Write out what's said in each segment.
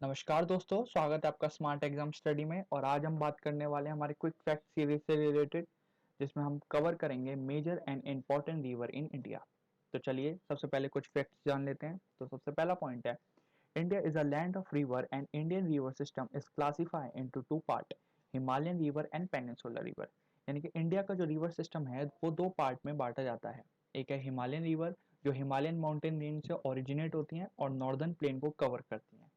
नमस्कार दोस्तों, स्वागत है आपका स्मार्ट एग्जाम स्टडी में। और आज हम बात करने वाले हैं हमारे क्विक फैक्ट सीरीज से रिलेटेड, जिसमें हम कवर करेंगे major and important river in India. तो चलिए सबसे पहले कुछ फैक्ट्स जान लेते हैं। तो सबसे पहला पॉइंट है, India is a land of river and Indian river system is classified into two part, Himalayan river and peninsular river. यानी कि इंडिया का जो रिवर सिस्टम है वो दो पार्ट में बांटा जाता है। एक है हिमालयन रिवर, जो हिमालयन माउंटेन रेंज से ओरिजिनेट होती हैं और नॉर्दर्न प्लेन को कवर करती हैं।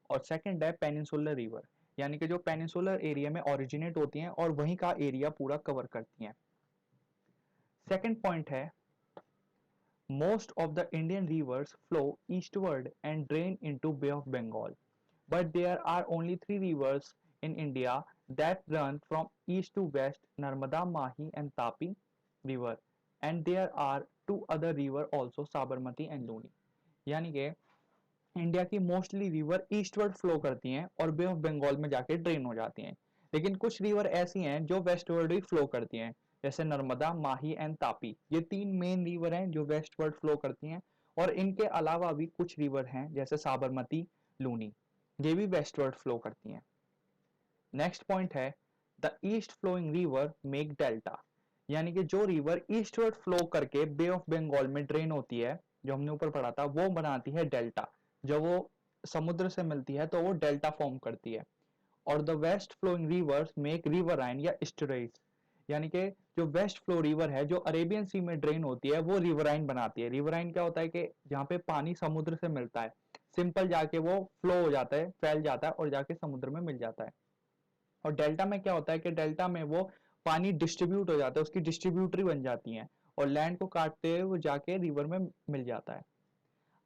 और सेकंड है पेनिनसुलर रिवर, यानी कि जो पेनिनसुलर एरिया में ओरिजिनेट होती हैं और वहीं का एरिया पूरा कवर करती हैं। सेकंड पॉइंट है, most of the Indian rivers flow eastward and drain into Bay of Bengal, but there are only three rivers in India that run from east to west, Narmada, Mahi and Tapi river, and there are two other river also, Sabarmati and Luni. यानी कि India की mostly river eastward flow करती हैं और बे of Bengal में जाके drain हो जाती हैं। लेकिन कुछ रिवर ऐसी हैं जो वेस्टवर्ड ही फ्लो करती हैं, जैसे नर्मदा, माही एंड तापी। ये तीन मेन रिवर हैं जो वेस्टवर्ड फ्लो करती हैं। और इनके अलावा भी कुछ रिवर हैं जैसे साबरमती, लूनी, ये भी वेस्टवर्ड फ्लो करती हैं। नेक्स्ट पॉइंट है, the east flowing river make delta. यानी कि जो रिवर ईस्टवर्ड फ्लो करके बे ऑफ बंगाल में ड्रेन होती है, जो हमने ऊपर पढ़ा था, वो बनाती है डेल्टा। जब वो समुद्र से मिलती है तो वो डेल्टा फॉर्म करती है। और the west flowing rivers make riverine या स्टरेज। यानी कि जो वेस्ट फ्लो रिवर है जो अरेबियन सी में ड्रेन होती है वो रिवराइन बनाती है। रिवराइन क्या होता है कि जहाँ पे पानी समुद्र से मिलता है, सिंपल जाके वो फ्लो हो जाता है, फैल जाता है और जाके समुद्र में मिल जाता है। और डेल्टा में क्या होता है कि डेल्टा में वो पानी डिस्ट्रीब्यूट हो जाता है, उसकी डिस्ट्रीब्यूटरी बन जाती है और लैंड को काटते हुए वो जाके रिवर में मिल जाता है।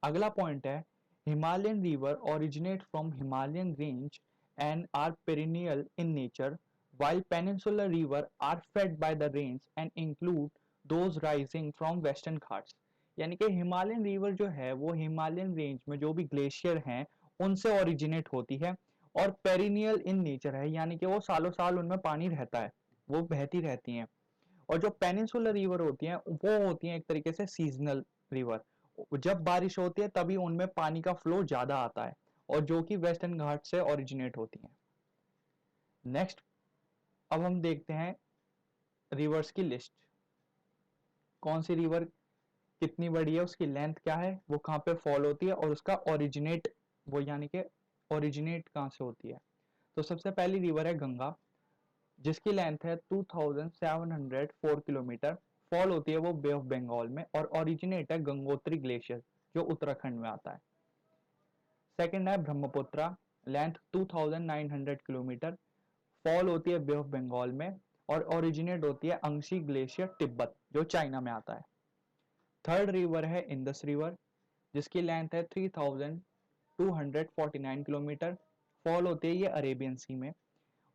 अगला पॉइंट है, Himalayan river originate from Himalayan range and are perennial in nature, while peninsular river are fed by the rains and include those rising from western Ghats. यानी कि हिमालयन रिवर जो है वो हिमालयन रेंज में जो भी ग्लेशियर हैं उनसे ओरिजिनेट होती है और पेरिनियल इन नेचर है, यानी कि वो सालों साल उनमें पानी रहता है, वो बहती रहती हैं। और जो पेनिनसुलर रिवर होती हैं वो होती हैं एक तरीके से सीजनल रिवर। जब बारिश होती है तभी उनमें पानी का फ्लो ज्यादा आता है और जो कि वेस्टर्न घाट से ओरिजिनेट होती हैं। नेक्स्ट, अब हम देखते हैं रिवर्स की लिस्ट। कौन सी रिवर कितनी बड़ी है, उसकी लेंथ क्या है, वो कहाँ पे फॉल होती है और उसका ओरिजिनेट, वो यानी कि ओरिजिनेट कहाँ से होती है। तो सबसे पहली रिवर है गंगा, जिसकी लेंथ है 2704 किलोमीटर। फॉल होती है वो बे ऑफ बंगाल में और ओरिजिनेट है गंगोत्री ग्लेशियर जो उत्तराखंड में आता है। सेकंड है ब्रह्मपुत्रा, लेंथ 2900 किलोमीटर। फॉल होती है बे ऑफ बंगाल में और ओरिजिनेट होती है अंशी ग्लेशियर तिब्बत जो चाइना में आता है। थर्ड रिवर है इंदस रिवर, जिसकी लेंथ है 3249 किलोमीटर। फॉल होती है ये अरेबियन सी में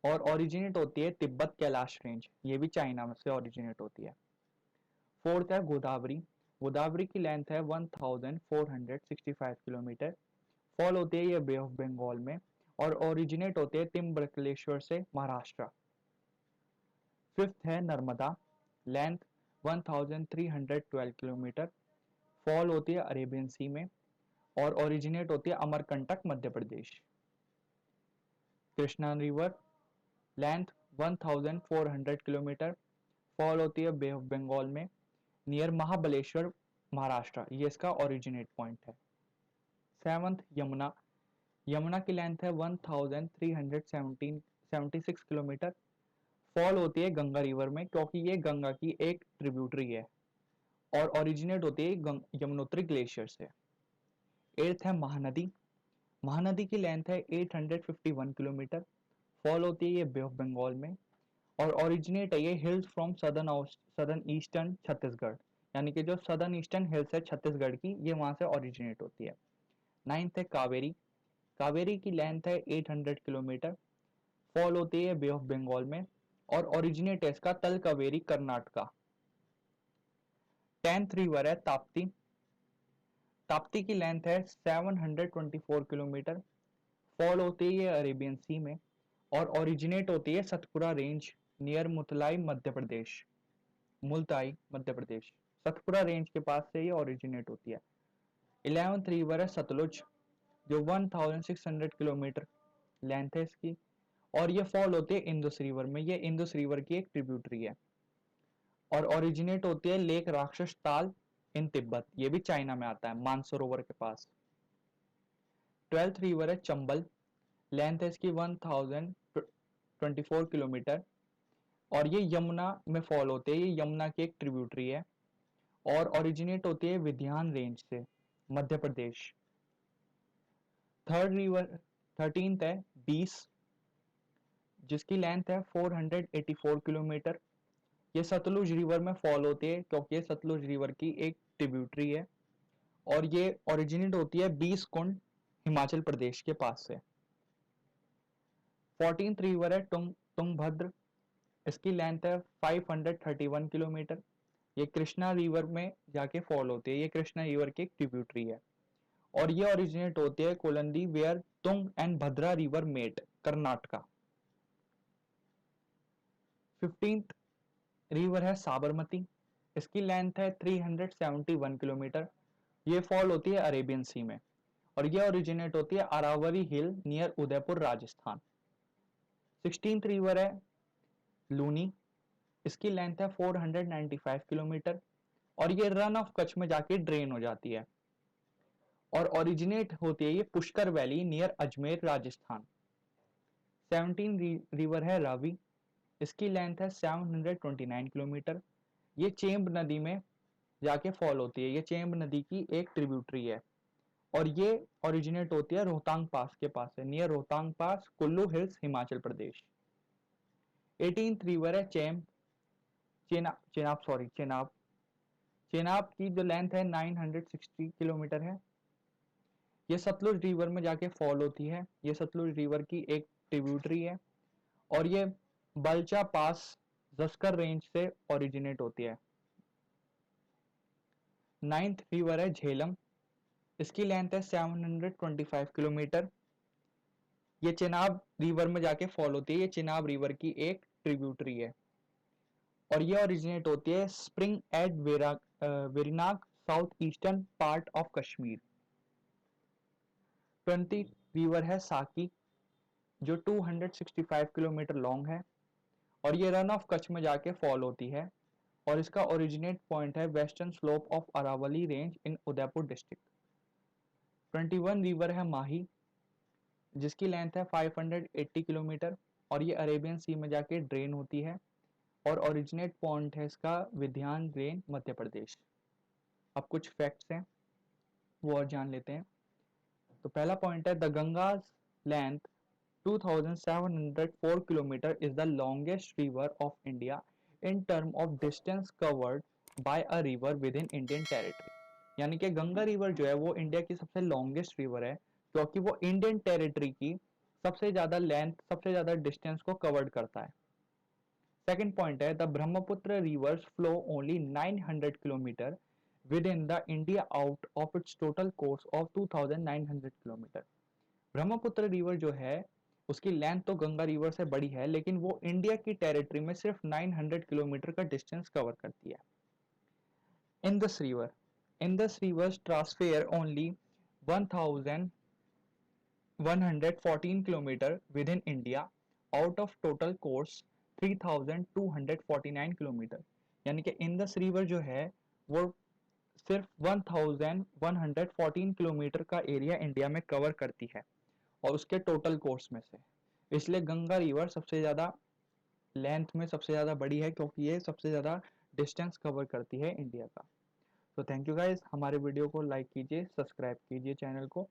और ओरिजिनेट होती है तिब्बत कैलाश रेंज, ये भी चाइना में से ओरिजिनेट होती है। फोर्थ है गोदावरी, गोदावरी की लेंथ है 1465 किलोमीटर। फॉल होती है ये बे ऑफ बंगाल में और ओरिजिनेट होते हैं तिम्बरकलेश्वर से, महाराष्ट्र। फिफ्थ है नर्मदा, लेंथ 1312 किलोमीटर। फॉल होती है अरेबियन सी में और ओरिजिनेट होती है Amarkantak, Madhya Pradesh. Krishna river, length 1400 kilometre. Fall होती है बे ऑफ बंगाल में नियर महाबलेश्वर, महाराष्ट्र, ये इसका ओरिजिनेट पॉइंट है। सेवंथ यमुना, यमुना की लेंथ है 1376 किलोमीटर। फॉल होती है गंगा रिवर में क्योंकि ये गंगा की एक ट्रिब्यूटरी है और ओरिजिनेट होती है यमुनोत्री ग्लेशियर से। एट्थ है महानदी, महानदी की लेंथ है 851 किलोमीटर। फॉल होती है ये बे ऑफ बंगाल में और ओरिजिनेट है ये hills from southern eastern Chhattisgarh, यानी कि जो सदर्न ईस्टर्न हिल्स है छत्तीसगढ़ की, ये वहां से ओरिजिनेट होती है। नाइन्थ है कावेरी, कावेरी की लेंथ है 800 किलोमीटर। फॉल होती है बे ऑफ बंगाल में और ओरिजिनेट है इसका तल कावेरी, कर्नाटका। टेंथ रिवर है ताप्ती, ताप्ती की लेंथ है 724 किलोमीटर। फॉल होती है ये अरेबियन सी में और ओरिजिनेट होती है Satpura range near मुतलाई, Madhya Pradesh, Multai, Madhya Pradesh. Satpura range के पास से ये ओरिजिनेट होती है। 11th रिवर है सतलुज, जो 1600 किलोमीटर लेंथ है इसकी, और ये फॉल होती है इंदुस रिवर में। ये इंदुस रिवर की एक ट्रिब्यूटरी है और ओरिजिनेट होती है लेक राक्षस ताल इन तिब्बत, ये भी चाइना में आता है मानसरोवर के पास। 12th रिवर है चंबल, लेंथ है इसकी 1024 किलोमीटर और ये यमुना में फॉल होते हैं। ये यमुना की एक ट्रिब्यूटरी है और ओरिजिनेट होती है विध्यान रेंज से, Madhya Pradesh. Third river 13th है 20, जिसकी लेंथ है 484 किलोमीटर। ये सतलुज रिवर में फॉल होती है क्योंकि ये सतलुज रिवर की एक ट्रिब्यूटरी है और ये ओरिजिनेट होती है 20 कुंड हिमाचल प्रदेश के पास से। 14th रिवर है तुंगभद्र, इसकी लेंथ है 531 किलोमीटर। ये कृष्णा रिवर में जाके फॉल होती है। ये कृष्णा रिवर की एक ट्रिब्यूटरी है और ये ओरिजिनेट होती है कोलंदी where Tunga and Bhadra river met, Karnataka. 15th river है साबरमती, इसकी लेंथ है 371 किलोमीटर। ये फॉल होती है अरेबियन सी में और ये ओरिजिनेट होती है Aravalli hill near Udaipur Rajasthan. 16th river है लूनी, इसकी लेंथ है 495 किलोमीटर और ये रन ऑफ कच्छ में जाके ड्रेन हो जाती है और ओरिजिनेट होती है ये Pushkar valley near Ajmer Rajasthan. 17 river है रावी, इसकी लेंथ है 729 किलोमीटर। ये चेम्ब नदी में जाके फॉल होती है। ये चेम्ब नदी की एक ट्रिब्यूटरी है और ये ओरिजिनेट होती है रोहतांग पास के पास है, नियर रोहतांग पास, Kullu hills, Himachal Pradesh. 18th river है चेनाब। चेनाब की जो लेंथ है 960 किलोमीटर है। ये सतलुज रिवर में जाके फॉल होती है। ये सतलुज रिवर की एक ट्रिब्यूटरी है और ये बलचा पास जस्कर रेंज से ओरिजिनेट होती है। 9th रिवर है झेलम, इसकी लेंथ है 725 किलोमीटर। ये चेनाब रिवर में जाके फॉल होती है। ये चेनाब रिवर की एक ट्रिब्यूटरी है और ये ओरिजिनेट होती है spring at Verinag, south eastern part of Kashmir. 20 river है साकी, जो 265 किलोमीटर लॉन्ग है और ये रन ऑफ कच्छ में जाके फॉल होती है और इसका ओरिजिनेट पॉइंट है western slope of Aravalli range in Udaipur district. 21 river है माही, जिसकी लेंथ है 580 किलोमीटर और ये अरेबियन सी में जाके ड्रेन होती है और ओरिजिनेट पॉइंट है इसका विध्यान रेंज, मध्य प्रदेश। अब कुछ फैक्ट्स हैं वो और जान लेते हैं। तो पहला पॉइंट है the Ganges length 2704 kilometre is the longest river of India in term of distance covered by a river within Indian territory। यानी कि गंगा रिवर जो है वो इंडिया की सबसे लॉन्गेस्ट रिवर है क्योंकि वो इंडियन टेरिटरी की सबसे ज्यादा लेंथ, सबसे ज्यादा डिस्टेंस को कवर्ड करता है। सेकंड पॉइंट है the Brahmaputra reverse flow only 900 kilometre with in the India out of its total course of 2900 kilometre. Brahmaputra river जो है उसकी लेंथ तो गंगा रिवर से बड़ी है लेकिन वो इंडिया की टेरिटरी में सिर्फ 900 किलोमीटर का डिस्टेंस कवर करती है। Indus river transfer only 1114 kilometre within India out of total course 3249 kilometre. यानी कि इंदस रिवर जो है वो सिर्फ 1114 किलोमीटर का एरिया इंडिया में कवर करती है और उसके टोटल कोर्स में से। इसलिए गंगा रिवर सबसे ज़्यादा लेंथ में सबसे ज़्यादा बड़ी है क्योंकि ये सबसे ज़्यादा डिस्टेंस कवर करती है इंडिया का। तो थैंक यू गाइस, हमारे वीडियो को लाइक कीजिए, सब्सक्राइब कीजिए चैनल को।